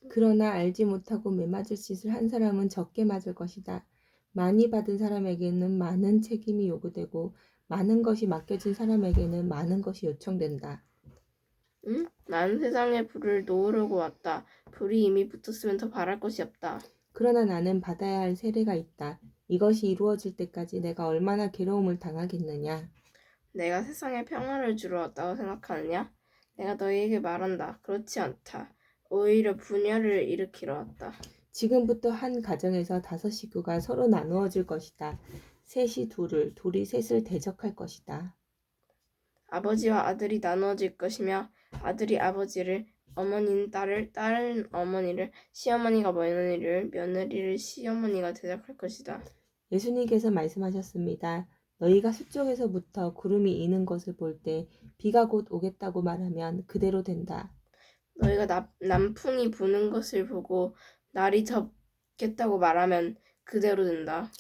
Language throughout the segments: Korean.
그러나 알지 못하고 매맞을 짓을 한 사람은 적게 맞을 것이다. 많이 받은 사람에게는 많은 책임이 요구되고 많은 것이 맡겨진 사람에게는 많은 것이 요청된다. 응? 나는 세상에 불을 놓으려고 왔다. 불이 이미 붙었으면 더 바랄 것이 없다. 그러나 나는 받아야 할 세례가 있다. 이것이 이루어질 때까지 내가 얼마나 괴로움을 당하겠느냐. 내가 세상에 평화를 주러 왔다고 생각하느냐? 내가 너희에게 말한다. 그렇지 않다. 오히려 분열을 일으키러 왔다. 지금부터 한 가정에서 5식구가 서로 나누어질 것이다. 셋이 둘을, 둘이 셋을 대적할 것이다. 아버지와 아들이 나누어질 것이며 아들이 아버지를, 어머니는 딸을, 딸은 어머니를, 시어머니가 며느리를, 며느리를 시어머니가 대적할 것이다. 예수님께서 말씀하셨습니다. 너희가 서쪽에서부터 구름이 이는 것을 볼 때 비가 곧 오겠다고 말하면 그대로 된다. 너희가 남풍이 부는 것을 보고 날이 덥겠다고 말하면 그대로 된다.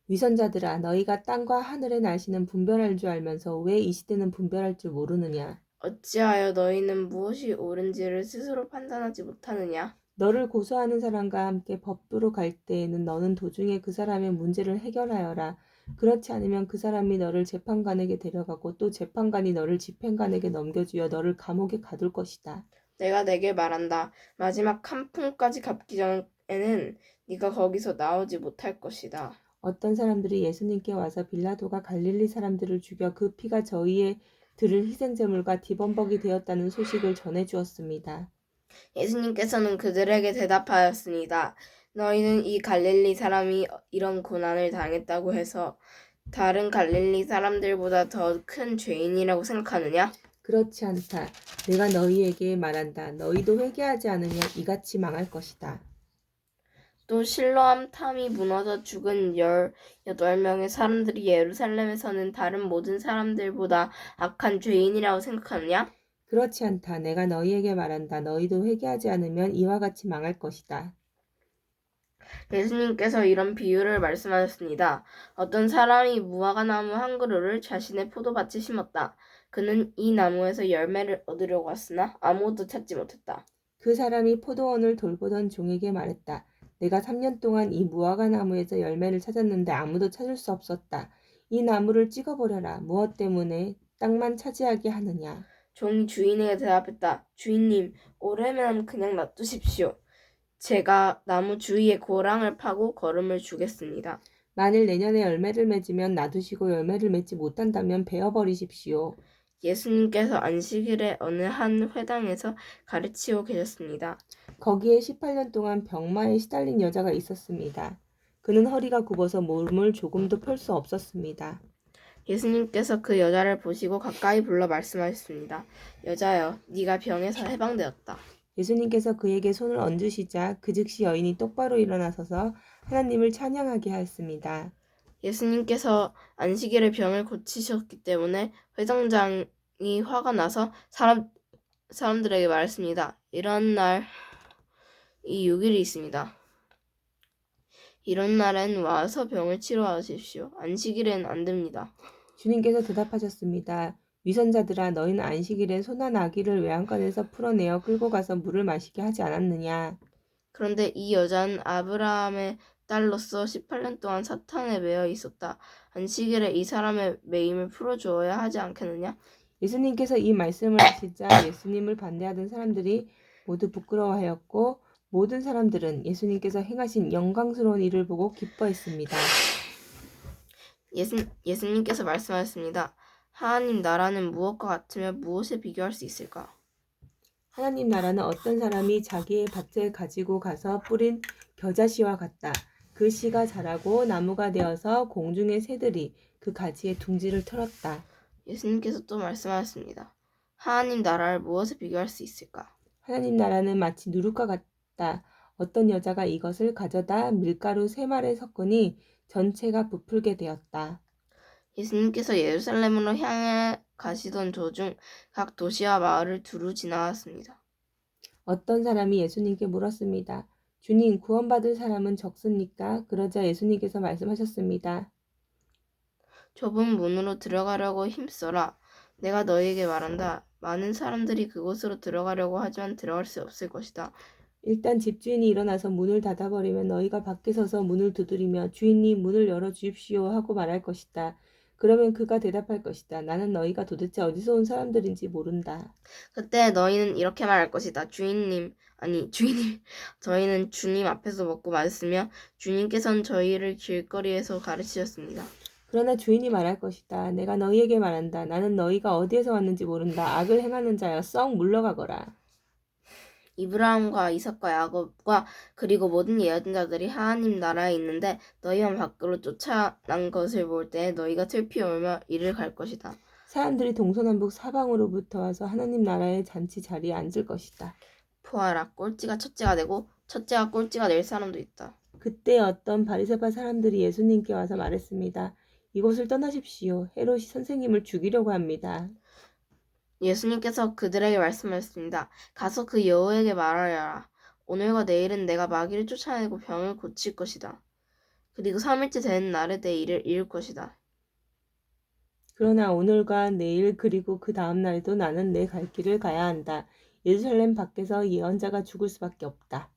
위선자들아, 너희가 땅과 하늘의 날씨는 분별할 줄 알면서 왜 이 시대는 분별할 줄 모르느냐. 어찌하여 너희는 무엇이 옳은지를 스스로 판단하지 못하느냐? 너를 고소하는 사람과 함께 법부로 갈 때에는 너는 도중에 그 사람의 문제를 해결하여라. 그렇지 않으면 그 사람이 너를 재판관에게 데려가고 또 재판관이 너를 집행관에게 넘겨주어 너를 감옥에 가둘 것이다. 내가 내게 말한다. 마지막 한 푼까지 갚기 전에는 네가 거기서 나오지 못할 것이다. 어떤 사람들이 예수님께 와서 빌라도가 갈릴리 사람들을 죽여 그 피가 저희의 들을 희생제물과 뒤범벅이 되었다는 소식을 전해 주었습니다. 예수님께서는 그들에게 대답하였습니다. 너희는 이 갈릴리 사람이 이런 고난을 당했다고 해서 다른 갈릴리 사람들보다 더 큰 죄인이라고 생각하느냐? 그렇지 않다. 내가 너희에게 말한다. 너희도 회개하지 않으면 이같이 망할 것이다. 또 실로암 탐이 무너져 죽은 18명의 사람들이 예루살렘에서는 다른 모든 사람들보다 악한 죄인이라고 생각하느냐? 그렇지 않다. 내가 너희에게 말한다. 너희도 회개하지 않으면 이와 같이 망할 것이다. 예수님께서 이런 비유를 말씀하셨습니다. 어떤 사람이 무화과나무 한 그루를 자신의 포도밭에 심었다. 그는 이 나무에서 열매를 얻으려고 왔으나 아무것도 찾지 못했다. 그 사람이 포도원을 돌보던 종에게 말했다. 내가 3년 동안 이 무화과 나무에서 열매를 찾았는데 아무도 찾을 수 없었다. 이 나무를 찍어버려라. 무엇 때문에 땅만 차지하게 하느냐. 종이 주인에게 대답했다. 주인님, 올해만 그냥 놔두십시오. 제가 나무 주위에 고랑을 파고 거름을 주겠습니다. 만일 내년에 열매를 맺으면 놔두시고 열매를 맺지 못한다면 베어버리십시오. 예수님께서 안식일에 어느 한 회당에서 가르치고 계셨습니다. 거기에 18년 동안 병마에 시달린 여자가 있었습니다. 그는 허리가 굽어서 몸을 조금도 펼 수 없었습니다. 예수님께서 그 여자를 보시고 가까이 불러 말씀하셨습니다. 여자여, 네가 병에서 해방되었다. 예수님께서 그에게 손을 얹으시자 그 즉시 여인이 똑바로 일어나서서 하나님을 찬양하게 하였습니다. 예수님께서 안식일에 병을 고치셨기 때문에 회장장이 화가 나서 사람들에게 말했습니다. 이런 날이 6일이 있습니다. 이런 날엔 와서 병을 치료하십시오. 안식일엔 안 됩니다. 주님께서 대답하셨습니다. 위선자들아, 너희는 안식일에 소나 아기를 외양간에서 풀어내어 끌고 가서 물을 마시게 하지 않았느냐. 그런데 이 여자는 아브라함의 딸로서 18년 동안 사탄에 매여 있었다. 안식일에 이 사람의 매임을 풀어주어야 하지 않겠느냐? 예수님께서 이 말씀을 하시자 예수님을 반대하던 사람들이 모두 부끄러워하였고 모든 사람들은 예수님께서 행하신 영광스러운 일을 보고 기뻐했습니다. 예수님께서 말씀하셨습니다. 하나님 나라는 무엇과 같으며 무엇에 비교할 수 있을까? 하나님 나라는 어떤 사람이 자기의 밭을 가지고 가서 뿌린 겨자씨와 같다. 그 씨가 자라고 나무가 되어서 공중의 새들이 그 가지에 둥지를 틀었다. 예수님께서 또 말씀하셨습니다. 하나님 나라를 무엇에 비교할 수 있을까? 하나님 나라는 마치 누룩과 같다. 어떤 여자가 이것을 가져다 밀가루 3말에 섞으니 전체가 부풀게 되었다. 예수님께서 예루살렘으로 향해 가시던 도중 각 도시와 마을을 두루 지나갔습니다. 어떤 사람이 예수님께 물었습니다. 주님, 구원받을 사람은 적습니까? 그러자 예수님께서 말씀하셨습니다. 좁은 문으로 들어가려고 힘써라. 내가 너희에게 말한다. 많은 사람들이 그곳으로 들어가려고 하지만 들어갈 수 없을 것이다. 일단 집주인이 일어나서 문을 닫아버리면 너희가 밖에 서서 문을 두드리며 주인님 문을 열어주십시오 하고 말할 것이다. 그러면 그가 대답할 것이다. 나는 너희가 도대체 어디서 온 사람들인지 모른다. 그때 너희는 이렇게 말할 것이다. 주인님, 저희는 주님 앞에서 먹고 마셨으며 주님께서는 저희를 길거리에서 가르치셨습니다. 그러나 주인이 말할 것이다. 내가 너희에게 말한다. 나는 너희가 어디에서 왔는지 모른다. 악을 행하는 자여 썩 물러가거라. 이브라함과 이삭과 야곱과 그리고 모든 예언자들이 하나님 나라에 있는데 너희만 밖으로 쫓아난 것을 볼 때 너희가 슬피 울며 이를 갈 것이다. 사람들이 동서남북 사방으로부터 와서 하나님 나라의 잔치 자리에 앉을 것이다. 보아라, 꼴찌가 첫째가 되고 첫째가 꼴찌가 될 사람도 있다. 그때 어떤 바리새파 사람들이 예수님께 와서 말했습니다. 이곳을 떠나십시오. 헤롯이 선생님을 죽이려고 합니다. 예수님께서 그들에게 말씀하셨습니다. 가서 그 여우에게 말하여라. 오늘과 내일은 내가 마귀를 쫓아내고 병을 고칠 것이다. 그리고 3일째 되는 날에 내 일을 이룰 것이다. 그러나 오늘과 내일 그리고 그 다음 날도 나는 내 갈 길을 가야 한다. 예루살렘 밖에서 예언자가 죽을 수밖에 없다.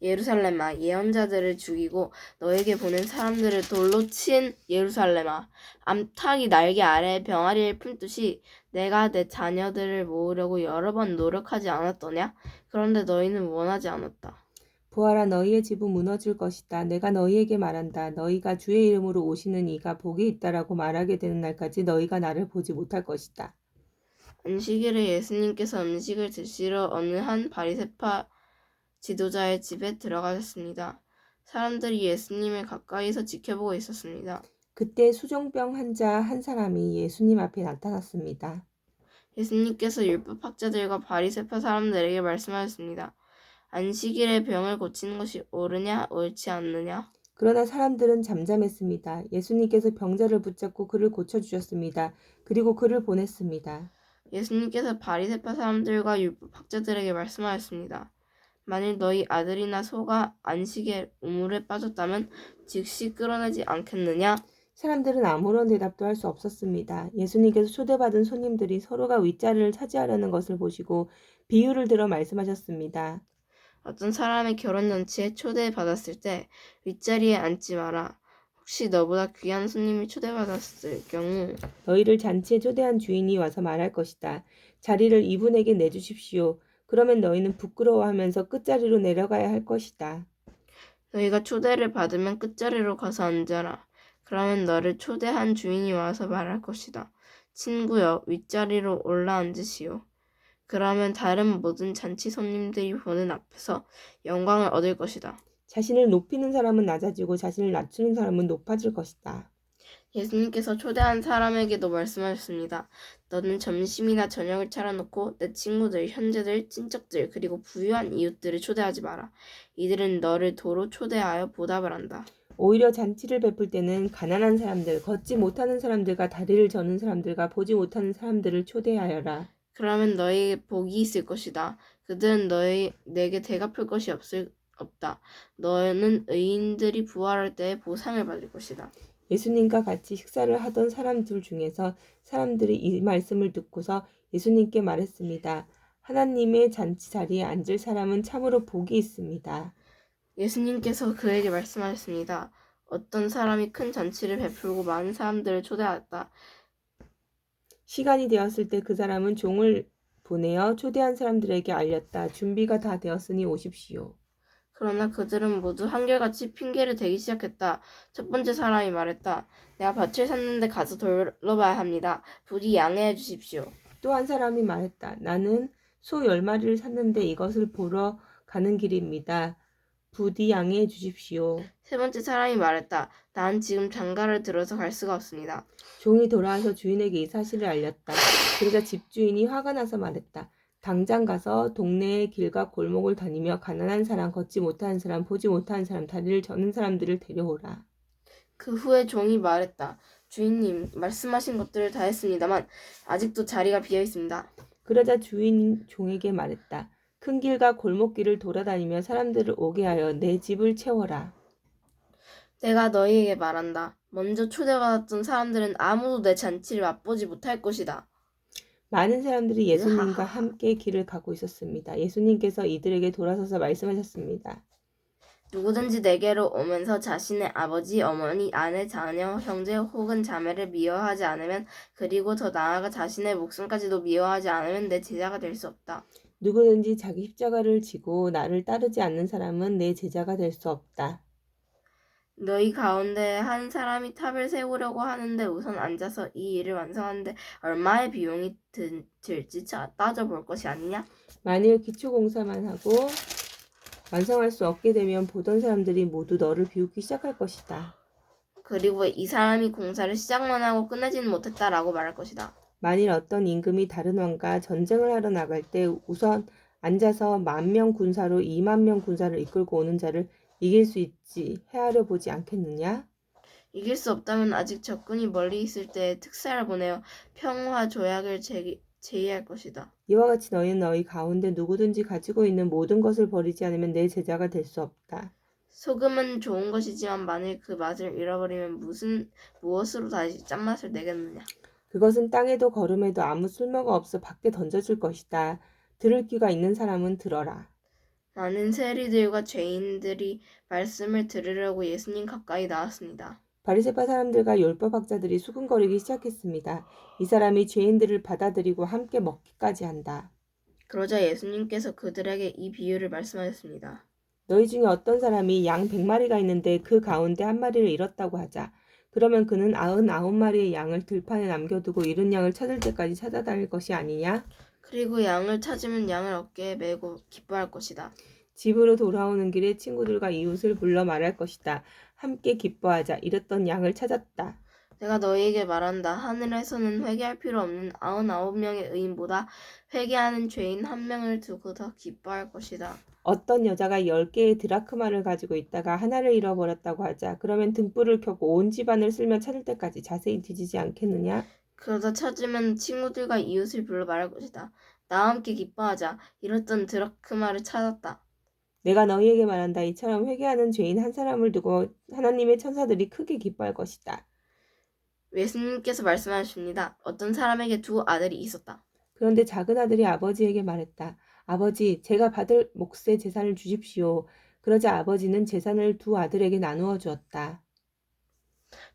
예루살렘아, 예언자들을 죽이고 너에게 보낸 사람들을 돌로 친 예루살렘아, 암탉이 날개 아래에 병아리를 품듯이 내가 내 자녀들을 모으려고 여러 번 노력하지 않았더냐? 그런데 너희는 원하지 않았다. 보아라 너희의 집은 무너질 것이다. 내가 너희에게 말한다. 너희가 주의 이름으로 오시는 이가 복이 있다라고 말하게 되는 날까지 너희가 나를 보지 못할 것이다. 안식일에 예수님께서 음식을 드시러 어느 한 바리새파 지도자의 집에 들어가셨습니다. 사람들이 예수님을 가까이서 지켜보고 있었습니다. 그때 수종병 환자 한 사람이 예수님 앞에 나타났습니다. 예수님께서 율법학자들과 바리새파 사람들에게 말씀하셨습니다. 안식일에 병을 고치는 것이 옳으냐 옳지 않느냐? 그러나 사람들은 잠잠했습니다. 예수님께서 병자를 붙잡고 그를 고쳐주셨습니다. 그리고 그를 보냈습니다. 예수님께서 바리새파 사람들과 율법학자들에게 말씀하셨습니다. 만일 너희 아들이나 소가 안식에 우물에 빠졌다면 즉시 끌어내지 않겠느냐? 사람들은 아무런 대답도 할 수 없었습니다. 예수님께서 초대받은 손님들이 서로가 윗자리를 차지하려는 것을 보시고 비유를 들어 말씀하셨습니다. 어떤 사람의 결혼잔치에 초대받았을 때 윗자리에 앉지 마라. 혹시 너보다 귀한 손님이 초대받았을 경우 너희를 잔치에 초대한 주인이 와서 말할 것이다. 자리를 이분에게 내주십시오. 그러면 너희는 부끄러워하면서 끝자리로 내려가야 할 것이다. 너희가 초대를 받으면 끝자리로 가서 앉아라. 그러면 너를 초대한 주인이 와서 말할 것이다. 친구여, 윗자리로 올라앉으시오. 그러면 다른 모든 잔치 손님들이 보는 앞에서 영광을 얻을 것이다. 자신을 높이는 사람은 낮아지고 자신을 낮추는 사람은 높아질 것이다. 예수님께서 초대한 사람에게도 말씀하셨습니다. 너는 점심이나 저녁을 차려놓고 내 친구들, 형제들, 친척들, 그리고 부유한 이웃들을 초대하지 마라. 이들은 너를 도로 초대하여 보답을 한다. 오히려 잔치를 베풀 때는 가난한 사람들, 걷지 못하는 사람들과 다리를 저는 사람들과 보지 못하는 사람들을 초대하여라. 그러면 너희에게 복이 있을 것이다. 그들은 내게 대갚을 것이 없다. 너는 의인들이 부활할 때에 보상을 받을 것이다. 예수님과 같이 식사를 하던 사람들 중에서 사람들이 이 말씀을 듣고서 예수님께 말했습니다. 하나님의 잔치 자리에 앉을 사람은 참으로 복이 있습니다. 예수님께서 그에게 말씀하셨습니다. 어떤 사람이 큰 잔치를 베풀고 많은 사람들을 초대하였다. 시간이 되었을 때 그 사람은 종을 보내어 초대한 사람들에게 알렸다. 준비가 다 되었으니 오십시오. 그러나 그들은 모두 한결같이 핑계를 대기 시작했다. 첫 번째 사람이 말했다. 내가 밭을 샀는데 가서 돌러봐야 합니다. 부디 양해해 주십시오. 또 한 사람이 말했다. 나는 소 10마리를 샀는데 이것을 보러 가는 길입니다. 부디 양해해 주십시오. 세 번째 사람이 말했다. 난 지금 장가를 들어서 갈 수가 없습니다. 종이 돌아와서 주인에게 이 사실을 알렸다. 그러자 집주인이 화가 나서 말했다. 당장 가서 동네의 길과 골목을 다니며 가난한 사람, 걷지 못하는 사람, 보지 못하는 사람, 다리를 저는 사람들을 데려오라. 그 후에 종이 말했다. 주인님, 말씀하신 것들을 다 했습니다만 아직도 자리가 비어 있습니다. 그러자 주인 종에게 말했다. 큰 길과 골목길을 돌아다니며 사람들을 오게 하여 내 집을 채워라. 내가 너희에게 말한다. 먼저 초대받았던 사람들은 아무도 내 잔치를 맛보지 못할 것이다. 많은 사람들이 예수님과 함께 길을 가고 있었습니다. 예수님께서 이들에게 돌아서서 말씀하셨습니다. 누구든지 내게로 오면서 자신의 아버지, 어머니, 아내, 자녀, 형제 혹은 자매를 미워하지 않으면 그리고 더 나아가 자신의 목숨까지도 미워하지 않으면 내 제자가 될 수 없다. 누구든지 자기 십자가를 지고 나를 따르지 않는 사람은 내 제자가 될 수 없다. 너희 가운데 한 사람이 탑을 세우려고 하는데 우선 앉아서 이 일을 완성하는데 얼마의 비용이 들지 따져볼 것이 아니냐? 만일 기초공사만 하고 완성할 수 없게 되면 보던 사람들이 모두 너를 비웃기 시작할 것이다. 그리고 이 사람이 공사를 시작만 하고 끝내지는 못했다라고 말할 것이다. 만일 어떤 임금이 다른 왕과 전쟁을 하러 나갈 때 우선 앉아서 10,000명 군사로 20,000명 군사를 이끌고 오는 자를 이길 수 있지 헤아려 보지 않겠느냐? 이길 수 없다면 아직 적군이 멀리 있을 때 특사를 보내어 평화 조약을 제의할 것이다. 이와 같이 너희는 너희 가운데 누구든지 가지고 있는 모든 것을 버리지 않으면 내 제자가 될 수 없다. 소금은 좋은 것이지만 만일 그 맛을 잃어버리면 무엇으로 다시 짠맛을 내겠느냐? 그것은 땅에도 거름에도 아무 쓸모가 없어 밖에 던져질 것이다. 들을 귀가 있는 사람은 들어라. 많은 세리들과 죄인들이 말씀을 들으려고 예수님 가까이 나왔습니다. 바리새파 사람들과 율법학자들이 수군거리기 시작했습니다. 이 사람이 죄인들을 받아들이고 함께 먹기까지 한다. 그러자 예수님께서 그들에게 이 비유를 말씀하셨습니다. 너희 중에 어떤 사람이 양 100마리가 있는데 그 가운데 한 마리를 잃었다고 하자. 그러면 그는 99마리의 양을 들판에 남겨두고 잃은 양을 찾을 때까지 찾아다닐 것이 아니냐? 그리고 양을 찾으면 양을 어깨에 메고 기뻐할 것이다. 집으로 돌아오는 길에 친구들과 이웃을 불러 말할 것이다. 함께 기뻐하자. 잃었던 양을 찾았다. 내가 너희에게 말한다. 하늘에서는 회개할 필요 없는 99명의 의인보다 회개하는 죄인 1명을 두고 더 기뻐할 것이다. 어떤 여자가 10개의 드라크마를 가지고 있다가 하나를 잃어버렸다고 하자. 그러면 등불을 켜고 온 집안을 쓸며 찾을 때까지 자세히 뒤지지 않겠느냐? 그러다 찾으면 친구들과 이웃을 불러 말할 것이다. 나와 함께 기뻐하자. 잃었던 드라크마를 찾았다. 내가 너희에게 말한다. 이처럼 회개하는 죄인 한 사람을 두고 하나님의 천사들이 크게 기뻐할 것이다. 예수님께서 말씀하십니다. 어떤 사람에게 2 아들이 있었다. 그런데 작은 아들이 아버지에게 말했다. 아버지, 제가 받을 몫의 재산을 주십시오. 그러자 아버지는 재산을 2 아들에게 나누어 주었다.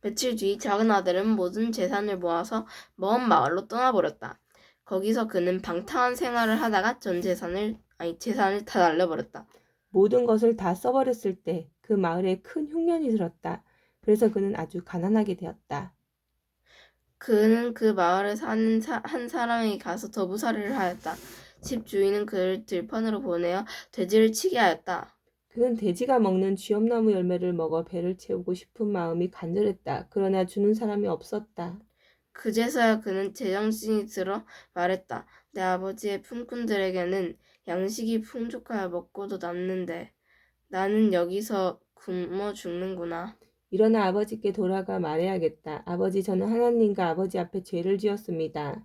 며칠 뒤 작은 아들은 모든 재산을 모아서 먼 마을로 떠나버렸다. 거기서 그는 방탕한 생활을 하다가 전 재산을 다 날려버렸다. 모든 것을 다 써버렸을 때 그 마을에 큰 흉년이 들었다. 그래서 그는 아주 가난하게 되었다. 그는 그 마을에 사는 한 사람에게 가서 더부살이를 하였다. 집 주인은 그를 들판으로 보내어 돼지를 치게 하였다. 그는 돼지가 먹는 쥐엄나무 열매를 먹어 배를 채우고 싶은 마음이 간절했다. 그러나 주는 사람이 없었다. 그제서야 그는 제정신이 들어 말했다. 내 아버지의 품꾼들에게는 양식이 풍족하여 먹고도 남는데 나는 여기서 굶어 죽는구나. 일어나 아버지께 돌아가 말해야겠다. 아버지, 저는 하나님과 아버지 앞에 죄를 지었습니다.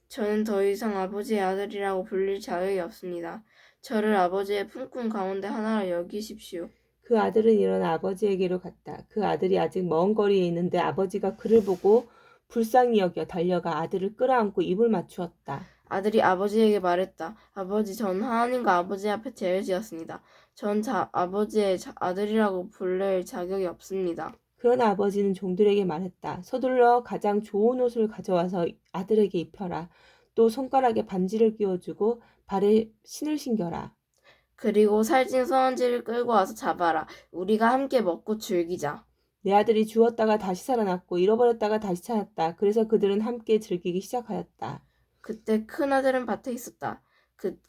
저는 더 이상 아버지의 아들이라고 불릴 자격이 없습니다. 저를 아버지의 품꾼 가운데 하나로 여기십시오. 그 아들은 일어나 아버지에게로 갔다. 그 아들이 아직 먼 거리에 있는데 아버지가 그를 보고 불쌍히 여겨 달려가 아들을 끌어안고 입을 맞추었다. 아들이 아버지에게 말했다. 아버지, 전 하나님과 아버지 앞에 죄를 지었습니다. 전 아버지의 아들이라고 부를 자격이 없습니다. 그러나 아버지는 종들에게 말했다. 서둘러 가장 좋은 옷을 가져와서 아들에게 입혀라. 또 손가락에 반지를 끼워주고 발에 신을 신겨라. 그리고 살찐 소환지를 끌고 와서 잡아라. 우리가 함께 먹고 즐기자. 내 아들이 죽었다가 다시 살아났고 잃어버렸다가 다시 찾았다. 그래서 그들은 함께 즐기기 시작하였다. 그때 큰 아들은 밭에 있었다.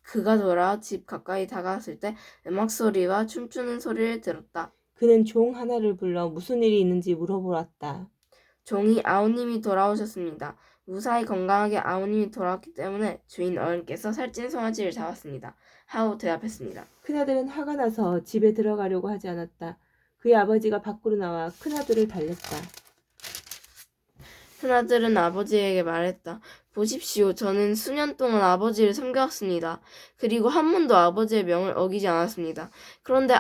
그가 돌아와 집 가까이 다가왔을 때 음악 소리와 춤추는 소리를 들었다. 그는 종 하나를 불러 무슨 일이 있는지 물어보았다. 종이 아우님이 돌아오셨습니다. 무사히 건강하게 아우님이 돌아왔기 때문에 주인 어른께서 살찐 송아지를 잡았습니다. 하고 대답했습니다. 큰아들은 화가 나서 집에 들어가려고 하지 않았다. 그의 아버지가 밖으로 나와 큰아들을 달랬다. 큰아들은 아버지에게 말했다. 보십시오. 저는 수년 동안 아버지를 섬겨왔습니다. 그리고 한 번도 아버지의 명을 어기지 않았습니다. 그런데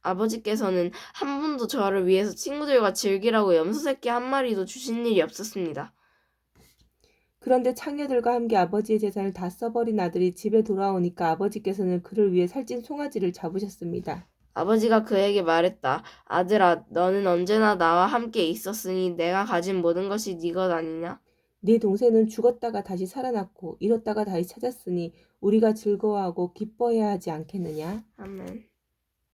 아버지께서는 한 번도 저를 위해서 친구들과 즐기라고 염소새끼 한 마리도 주신 일이 없었습니다. 그런데 창녀들과 함께 아버지의 재산을 다 써버린 아들이 집에 돌아오니까 아버지께서는 그를 위해 살찐 송아지를 잡으셨습니다. 아버지가 그에게 말했다. 아들아, 너는 언제나 나와 함께 있었으니 내가 가진 모든 것이 네 것 아니냐? 네 동생은 죽었다가 다시 살아났고 잃었다가 다시 찾았으니 우리가 즐거워하고 기뻐해야 하지 않겠느냐? 아멘.